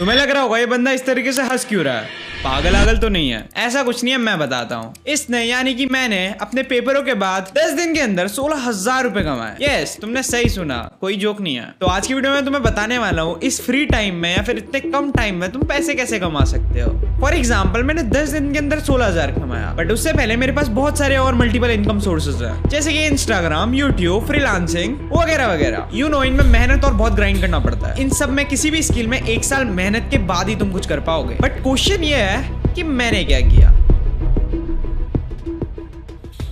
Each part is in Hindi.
तुम्हें लग रहा होगा ये बंदा इस तरीके से हंस क्यों रहा है, पागल आगल तो नहीं है। ऐसा कुछ नहीं है, मैं बताता हूँ। इसने यानी कि मैंने अपने पेपरों के बाद 10 दिन के अंदर 16,000 रुपए कमाए। यस, तुमने सही सुना, कोई जोक नहीं है। तो आज की वीडियो में तुम्हें बताने वाला हूँ इस फ्री टाइम में या फिर इतने कम टाइम में तुम पैसे कैसे कमा सकते हो। फॉर एग्जाम्पल, मैंने 10 दिन के अंदर 16,000 कमाया, बट उससे पहले मेरे पास बहुत सारे और मल्टीपल इनकम सोर्सेज है, जैसे कि इंस्टाग्राम, यूट्यूब, फ्रीलांसिंग वगैरह वगैरह। यू नो, इनमें मेहनत और बहुत ग्राइंड करना पड़ता है। इन सब में किसी भी स्किल में 1 साल मेहनत के बाद ही तुम कुछ कर पाओगे। बट क्वेश्चन ये है कि मैंने क्या किया।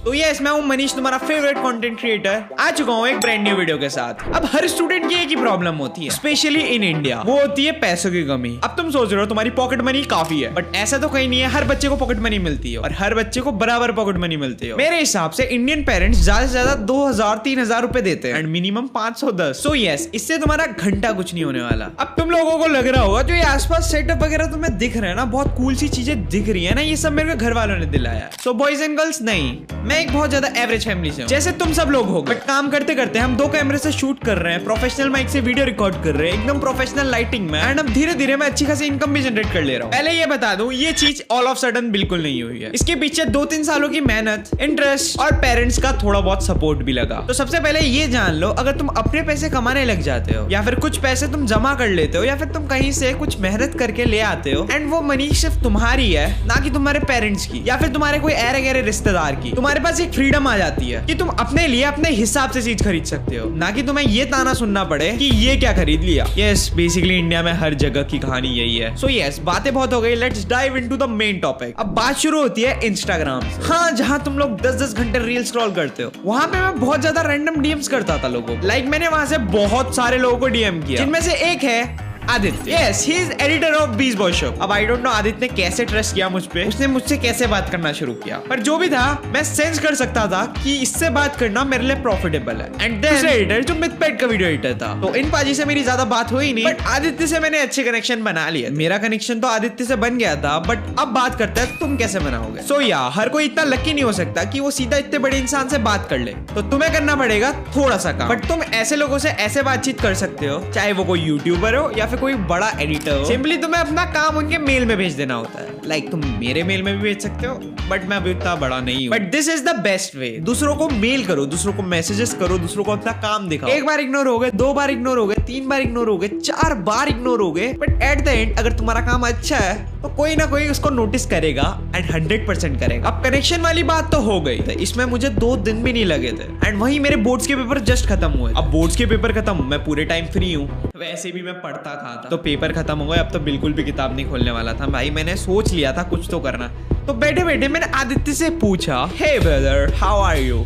तो यस, मैं हूं मनीष, तुम्हारा फेवरेट कंटेंट क्रिएटर। आ चुका हूं एक ब्रांड न्यू वीडियो के साथ। अब हर स्टूडेंट की एक ही प्रॉब्लम होती है, स्पेशली इन इंडिया, वो होती है पैसों की कमी। अब तुम सोच रहे हो तुम्हारी पॉकेट मनी काफी है, बट ऐसा तो कहीं नहीं है। हर बच्चे को पॉकेट मनी मिलती है और हर बच्चे को बराबर पॉकेट मनी मिलती है। मेरे हिसाब से इंडियन पेरेंट्स ज्यादा से ज्यादा 2,000-3,000 रुपए देते हैं एंड मिनिमम 510। सो यस, इससे तुम्हारा घंटा कुछ नहीं होने वाला। अब तुम लोगों को लग रहा होगा जो ये आसपास सेटअप वगैरह तुम्हें दिख रहा है ना, बहुत कूल सी चीजें दिख रही है ना, ये सब मेरे घर वालों ने दिलाया। सो बॉयज एंड गर्ल्स, नहीं, मैं एक बहुत ज्यादा एवरेज फैमिली से हूं, जैसे तुम सब लोग हो। बट काम करते करते हम 2 कैमरे से शूट कर रहे हैं, प्रोफेशनल माइक से वीडियो रिकॉर्ड कर रहे हैं, एकदम प्रोफेशनल लाइटिंग में, एंड अब धीरे धीरे मैं अच्छी खासी इनकम भी जनरेट कर ले रहा हूं। पहले ये बता दूं, ये चीज ऑल ऑफ सडन बिल्कुल नहीं हुई है। इसके पीछे 2-3 सालों की मेहनत, इंटरेस्ट और पेरेंट्स का थोड़ा बहुत सपोर्ट भी लगा। तो सबसे पहले ये जान लो, अगर तुम अपने पैसे कमाने लग जाते हो या फिर कुछ पैसे तुम जमा कर लेते हो या फिर तुम कहीं से कुछ मेहनत करके ले आते हो, एंड वो मनी सिर्फ तुम्हारी है, ना कि तुम्हारे पेरेंट्स की या फिर तुम्हारे कोई ऐरे गहरे रिश्तेदार की। तुम्हारे पास एक फ्रीडम आ जाती है कि तुम अपने लिए अपने हिसाब से चीज खरीद सकते हो, ना कि तुम्हें ये ताना सुनना पड़े कि ये क्या खरीद लिया। यस, बेसिकली इंडिया में हर जगह की कहानी यही है। सो यस, बातें बहुत हो गई, let's dive into the main topic. अब बात शुरू होती है इंस्टाग्राम से। हाँ, जहां तुम लोग 10-10 घंटे रील स्क्रॉल करते हो, वहां पे मैं बहुत ज्यादा रैंडम डीएम्स करता था लोगों को। लाइक मैंने वहां से बहुत सारे लोगों को डीएम किया, जिनमें से एक है Aditya. Yes, he is editor of बीस बॉय शो। अब आई डोंट नो आदित्य ने कैसे ट्रस्ट किया मुझ पे, उसने मुझसे कैसे बात करना शुरू किया, पर जो भी था मैं सेंस कर सकता था कि इससे बात करना मेरे लिए प्रॉफिटेबल है। एंड दूसरा एडिटर जो मिथपेट का वीडियो एडिटर था, तो इन पाजी से मेरी ज्यादा बात हुई नहीं, बट आदित्य से मैंने अच्छे कनेक्शन बना लिए। मेरा कनेक्शन तो आदित्य से बन गया था, बट अब बात करते हैं तुम कैसे बनाओगे। सो या, हर कोई इतना लकी नहीं हो सकता कि वो सीधा इतने बड़े इंसान से बात कर ले, तो तुम्हें करना पड़ेगा थोड़ा सा काम। बट तुम ऐसे लोगों से ऐसे बातचीत कर सकते हो, चाहे वो कोई यूट्यूबर हो या फिर कोई बड़ा एडिटर। सिंपली तुम्हें अपना काम उनके मेल में भेज देना होता है। लाइक तुम मेरे मेल में भी भेज सकते हो, बट मैं अभी उतना बड़ा नहीं हूं। But this is the best way. दूसरों को मेल करो, दूसरों को मैसेजेस करो, दूसरों को अपना काम दिखाओ। 1 बार इग्नोर हो गए, 2 बार इग्नोर हो गए, 3 बार इग्नोर हो गए, 4 बार इग्नोर हो गए, बट एट द एंड अगर तुम्हारा काम अच्छा है तो कोई ना कोई उसको नोटिस करेगा एंड 100% करेगा। अब कनेक्शन वाली बात तो हो गई, इसमें मुझे 2 दिन भी नहीं लगे थे, एंड वही मेरे बोर्ड्स के पेपर जस्ट खत्म हुए। अब बोर्ड्स के पेपर खत्म, मैं पूरे टाइम फ्री हूँ, वैसे भी मैं पढ़ता था, तो पेपर खत्म हो गए। अब तो बिल्कुल भी किताब नहीं खोलने वाला था भाई, मैंने सोच लिया था कुछ तो करना। तो बैठे बैठे मैंने आदित्य से पूछा, हे ब्रदर, हाउ आर यू।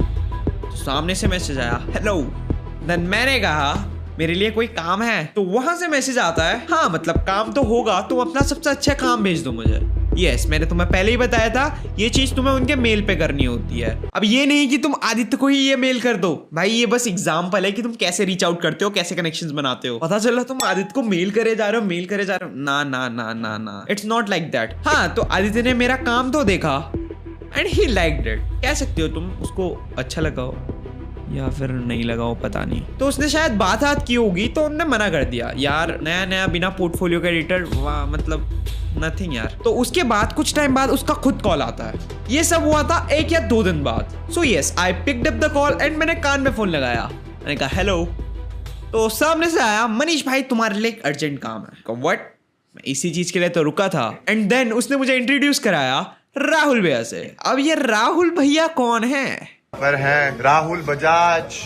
सामने से मैसेज आया, हेलो। देन मैंने कहा, मेरे लिए कोई काम है। तो वहां से मैसेज आता है, हाँ मतलब काम तो होगा, तुम अपना सबसे अच्छा काम भेज दो मुझे। यस, मैंने तुम्हें पहले ही बताया था, ये चीज तुम्हें उनके मेल पे करनी होती है। अब ये नहीं कि तुम आदित्य को ही ये मेल कर दो भाई, ये बस एग्जांपल है कि तुम कैसे रीच आउट करते हो, कैसे कनेक्शंस बनाते हो। पता चला तुम आदित्य को मेल करे जा रहे हो, मेल करे जा रहे हो। ना ना ना ना ना, इट्स नॉट लाइक दैट। हाँ, तो आदित्य ने मेरा काम तो देखा एंड ही लाइक्ड इट। कह सकते हो तुम उसको अच्छा लगाओ या फिर नहीं लगाओ, पता नहीं। तो उसने शायद बात की होगी, तो उन्होंने मना कर दिया। यार नया नया बिना पोर्टफोलियो का एडिटर, वाह मतलब नथिंग यार। तो उसके बाद कुछ टाइम बाद उसका खुद कॉल आता है। ये सब हुआ था 1 या 2 दिन बाद। So yes, I picked up the call and मैंने कान में फोन लगाया, मैंने कहा हेलो। तो सामने से आया, मनीष भाई तुम्हारे लिए एक अर्जेंट काम है। व्हाट? मैं इसी चीज के लिए तो रुका था। एंड देन उसने मुझे इंट्रोड्यूस कराया राहुल भैया से। अब ये राहुल भैया कौन है? पर है राहुल बजाज।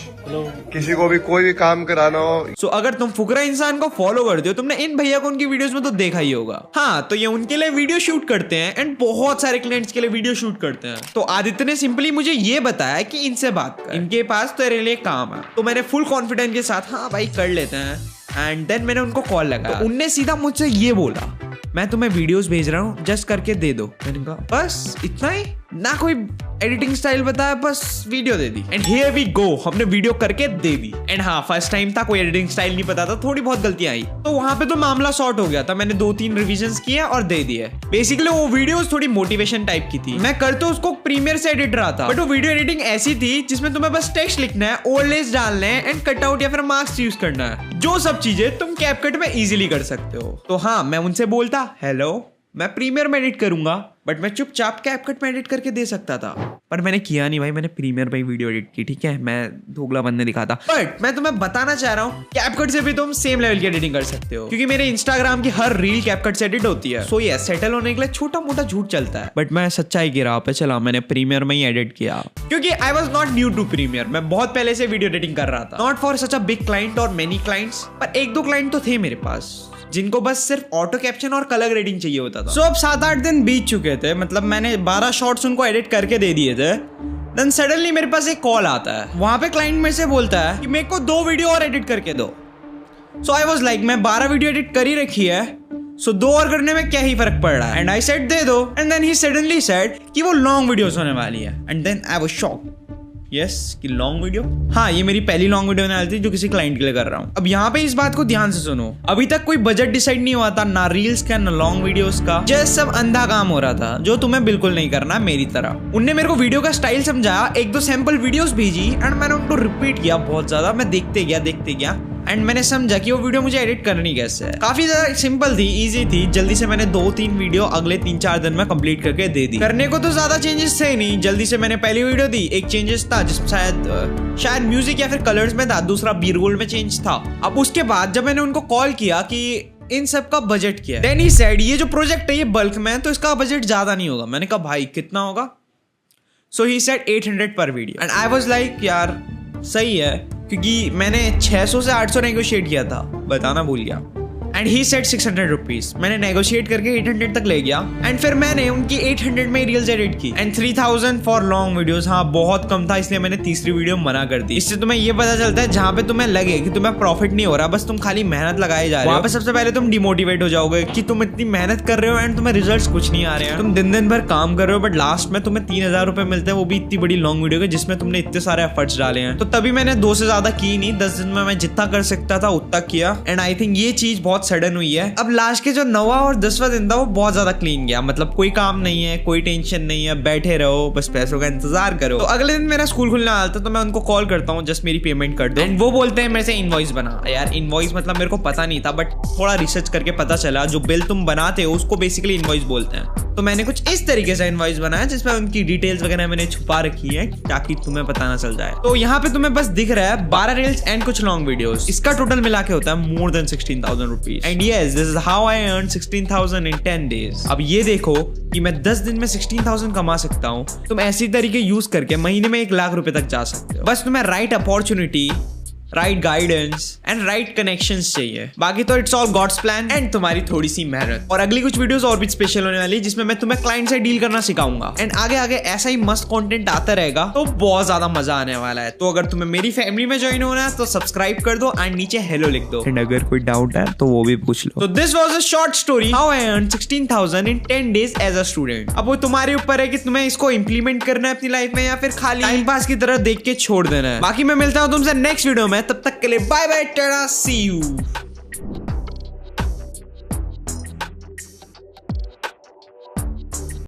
किसी को भी कोई भी काम कराना हो। सो अगर तुम फुकरा इंसान को फॉलो करते हो, तुमने इन भैया को उनकी वीडियोस में तो देखा ही होगा। हाँ, तो ये उनके लिए वीडियो शूट करते हैं एंड बहुत सारे क्लाइंट्स के लिए वीडियो शूट करते हैं। तो आदित्य ने सिंपली मुझे ये बताया कि इनसे बात कर, इनके पास तेरे लिए काम है। तो मैंने फुल कॉन्फिडेंस के साथ हाँ भाई कर लेते हैं। एंड देन मैंने उनको कॉल लगाया, तो उनने सीधा मुझसे ये बोला, मैं तुम्हें वीडियोस भेज रहा हूँ, जस्ट करके दे दो। मैंने कहा बस इतना ही? ना कोई एडिटिंग स्टाइल बताया, बस वीडियो दे दी एंड हियर वी गो, हमने वीडियो करके दे दी। एंड हाँ, फर्स्ट टाइम था, कोई एडिटिंग स्टाइल नहीं पता था, थोड़ी बहुत गलतियां आई, तो वहां पे तो मामला सॉर्ट हो गया था। मैंने 2-3 रिविजन्स किए और दे दिए। बेसिकली वो वीडियोस थोड़ी मोटिवेशन टाइप की थी, मैं कर तो उसको प्रीमियर से एडिट रहा था, बट वो वीडियो एडिटिंग ऐसी थी जिसमें तुम्हें बस टेक्स्ट लिखना है, ओवरलेस डालने हैं एंड कटआउट या फिर मार्क्स यूज करना है, जो सब चीजें तुम कैपकट में इजीली कर सकते हो। तो हाँ, मैं उनसे बोलता हेलो मैं प्रीमियर में एडिट करूंगा, बट मैं चुपचाप कैपकट में एडिट करके दे सकता था, पर मैंने किया नहीं भाई, मैंने प्रीमियर में वीडियो एडिट की। ठीक है, मैं धोगला बनने दिखा था, बट मैं तुम्हें बताना चाह रहा हूँ कैपकट से भी तुम सेम लेवल की एडिटिंग कर सकते हो, क्योंकि मेरे इंस्टाग्राम की हर रील कैपकट से एडिट होती है। सो ये सेटल होने के लिए छोटा मोटा झूठ चलता है, बट मैं सच्चाई की राह पे चला, मैंने प्रीमियर में ही एडिट किया, क्योंकि I was not new to Premiere. मैं बहुत पहले से वीडियो एडिटिंग कर रहा था, not for such a big client और मेनी क्लाइंट्स, पर 1-2 क्लाइंट तो थे मेरे पास जिनको बस सिर्फ ऑटो कैप्शन और कलर ग्रेडिंग चाहिए होता था। सो अब 7-8 दिन बीत चुके थे, मतलब मैंने 12 शॉट्स उनको एडिट करके दे दिए थे। देन सडनली मेरे पास एक कॉल आता है, वहां पे क्लाइंट मेरे से बोलता है कि मेरे को 2 वीडियो और एडिट करके दो। सो आई वाज लाइक, मैं 12 वीडियो एडिट कर ही रखी है, सो 2 और करने में क्या ही फर्क पड़ रहा है। एंड आई सेड दे दो, and then he suddenly said कि वो लॉन्ग वीडियोस होने वाली है। And then I was shocked, yes कि लॉन्ग वीडियो। हाँ, ये मेरी पहली लॉन्ग वीडियो होने वाली थी जो किसी क्लाइंट के लिए कर रहा हूँ। अब यहाँ पे इस बात को ध्यान से सुनो, अभी तक कोई बजट डिसाइड नहीं हुआ था, ना रील्स का ना लॉन्ग वीडियोस का, जस्ट सब अंधा काम हो रहा था जो तुम्हें बिल्कुल नहीं करना मेरी तरह। उनने मेरे को वीडियो का स्टाइल समझाया, 1-2 सैंपल वीडियोस भेजी एंड मैंने उनको रिपीट किया बहुत ज्यादा। मैं देखते गया एंड मैंने समझा कि वो वीडियो मुझे एडिट करनी कैसे है। काफी ज्यादा सिंपल थी, इजी थी, जल्दी से मैंने 2-3 वीडियो अगले 3-4 दिन में कंप्लीट करके दे दी। करने को तो ज्यादा चेंजेस थे नहीं, जल्दी से मैंने पहली वीडियो दी, एक चेंजेस था जिसमें शायद म्यूजिक या फिर कलर्स में था, दूसरा बी-रोल में चेंज था। अब उसके बाद जब मैंने उनको कॉल किया कि इन सब का बजट क्या है, देन ही सेड ये जो प्रोजेक्ट है ये बल्क में है तो इसका बजट ज्यादा नहीं होगा। मैंने कहा भाई कितना होगा? सो ही सेड 800 पर video and I was like यार सही है, क्योंकि मैंने 600 से 800 नेगोशिएट किया था, बताना भूल गया। एंड ही सेड 600 रुपीज, मैंने नेगोशिएट करके 800 तक ले गया एंड फिर मैंने उनकी 800 में रील्स एडिट की एंड 3000 फॉर लॉन्ग वीडियोस। हाँ, बहुत कम था, इसलिए मैंने तीसरी वीडियो मना कर दी। इससे तुम्हें ये पता चलता है जहाँ पे तुम्हें लगे कि तुम्हें प्रॉफिट नहीं हो रहा, बस तुम खाली मेहनत लगाए जा रहे हो, वहाँ पे सबसे पहले तुम डिमोटिवेट हो जाओगे कि तुम इतनी मेहनत कर रहे हो एंड तुम्हें रिजल्ट कुछ नहीं आ रहे हैं। तुम दिन भर काम कर रहे हो बट लास्ट में तुम्हें 3000 रुपए मिलते हैं, वो भी इतनी बड़ी लॉन्ग वीडियो के जिसमें तुमने इतने सारे एफर्ट्स डाले हैं। तो तभी मैंने 2 से ज्यादा की नहीं, 10 दिन में मैं जितना कर सकता था उतना किया एंड आई थिंक ये चीज बहुत सडन हुई है। अब लास्ट के जो 9वां और 10वां दिन था वो बहुत ज्यादा क्लीन गया, मतलब कोई काम नहीं है, कोई टेंशन नहीं है, बैठे रहो, बस पैसों का इंतजार करो। तो अगले दिन मेरा स्कूल खुलने वाला था, तो मैं उनको कॉल करता हूँ जस्ट मेरी पेमेंट कर दो एंड वो बोलते हैं मेरे से इनवॉइस बना। यार इनवॉइस मतलब मेरे को पता नहीं था, बट थोड़ा रिसर्च करके पता चला जो बिल तुम बनाते हो उसको बेसिकली इनवॉइस बोलते हैं। तो मैंने कुछ इस तरीके से इनवॉइस बनाया जिसमें उनकी डिटेल्स वगैरह मैंने छुपा रखी है ताकि तुम्हें पता ना चल जाए। तो यहाँ पे तुम्हें बस दिख रहा है 12 रील्स एंड कुछ लॉन्ग वीडियोस, इसका टोटल मिला के होता है more than 16,000 rupees. And yes, this is how I earn 16,000 in 10 days। अब ये देखो कि मैं 10 दिन में 16,000 कमा सकता हूँ। तुम ऐसी तरीके यूज करके महीने में 1 लाख रुपए तक जा सकते हो, बस तुम्हें right opportunity, right guidance and right connections चाहिए। बाकी तो it's all God's plan and तुम्हारी थोड़ी सी मेहनत। और अगली कुछ वीडियोस और भी स्पेशल होने वाली है जिसमें मैं तुम्हें क्लाइंट से डील करना सिखाऊंगा एंड आगे आगे ऐसा ही मस्त कंटेंट आता रहेगा, तो बहुत ज्यादा मजा आने वाला है। तो अगर तुम्हें मेरी फैमिली में ज्वाइन होना है तो सब्सक्राइब कर दो एंड नीचे हेलो लिख दो एंड अगर कोई डाउट है तो वो भी पूछ लो। तो this was a short story how I earn 16,000 in 10 days as a student. अब वो तुम्हारे ऊपर है कि तुम्हें इसको इंप्लीमेंट करना है अपनी लाइफ में या फिर खाली टाइम पास की तरह देख के छोड़ देना है। बाकी मैं मिलता हूँ तुमसे नेक्स्ट वीडियो में, तब तक के लिए bye bye, tata, see you.